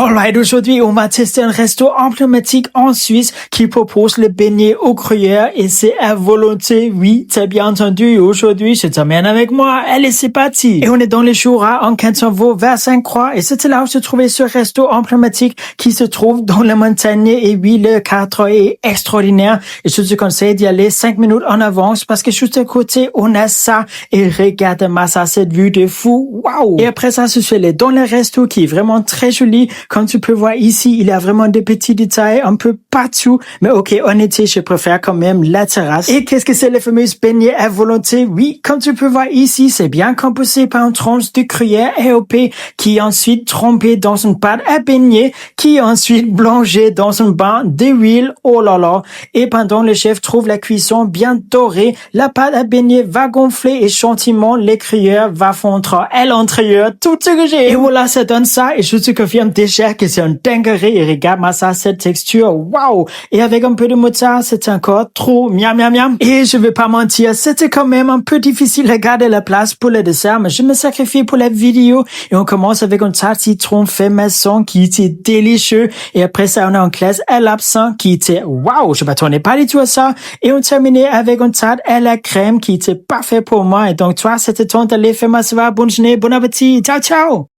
Alright, aujourd'hui, on va tester un resto emblématique en Suisse qui propose le beignet au gruyère et c'est à volonté. Oui, t'as bien entendu. Et aujourd'hui, je t'emmène avec moi. Allez, c'est parti. Et on est dans les Jura, en Canton-Vaud, vers Sainte-Croix. Et c'était là où se trouvait ce resto emblématique qui se trouve dans la montagne. Et oui, le cadre est extraordinaire. Et je te conseille d'y aller 5 minutes en avance parce que juste à côté, on a ça. Et regarde-moi ça, cette vue de fou. Waouh! Et après ça, je suis allé dans le resto qui est vraiment très joli. Comme tu peux voir ici, il y a vraiment des petits détails un peu partout. Mais ok, en été, je préfère quand même la terrasse. Et qu'est-ce que c'est les fameuses beignets à volonté? Oui, comme tu peux voir ici, c'est bien composé par une tranche de gruyère AOP qui est ensuite trempée dans une pâte à beignet qui est ensuite blanchie dans un bain d'huile. Oh là là. Et pendant le chef trouve la cuisson bien dorée, la pâte à beignet va gonfler et gentiment les gruyères va fondre à l'intérieur. Tout ce que j'ai. Et voilà, ça donne ça. Et je te confirme déjà que c'est un dinguerie. Et regarde-moi ça, cette texture. Waouh! Et avec un peu de mozza, c'est encore trop miam miam miam. Et je vais pas mentir, c'était quand même un peu difficile de garder la place pour le dessert, mais je me sacrifie pour la vidéo. Et on commence avec un tarte citron fait maison qui était délicieux. Et après ça, on a un glace à l'absinthe qui était waouh! Je m'attendais pas du tout à ça. Et on terminait avec un tarte à la crème qui était parfait pour moi. Et donc, toi, c'était ton d'aller faire ma soirée. Bonne journée, bon appétit. Ciao, ciao!